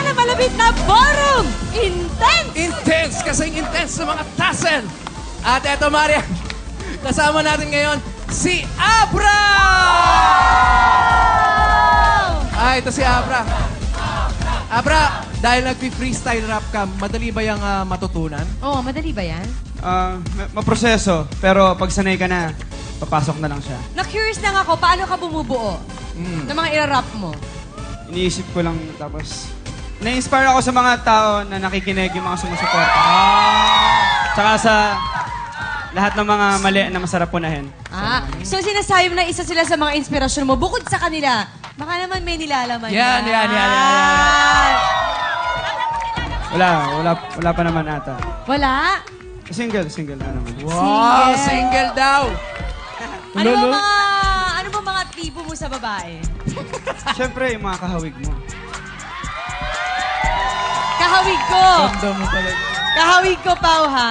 na malapit na ballroom! Intense! Intense! Kasing intense sa mga tassel! At eto, Maria, kasama natin ngayon, si Abra! Ito si Abra. Abra, dahil nagpi-freestyle rap ka, madali ba yung matutunan? Oo, madali ba yan? Maproseso, pero pag sanay ka na, papasok na lang siya. Na-curious lang ako, paano ka bumubuo ng mga ira-rap mo? Iniisip ko lang, tapos na-inspire ako sa mga tao na nakikinig, yung mga sumusuporta. Tsaka sa lahat ng mga mali na masarap punahin. So sinasabi mo na isa sila sa mga inspirasyon mo, bukod sa kanila, baka naman may nilalaman Yan. Wala pa naman ata. Wala? Single na naman. Wow, single daw! Ano ba mga tipo mo sa babae? Siyempre, yung mga kahawig mo. Kahawig ko! Ganda mo talaga. Kahawig ko, Pau, ha?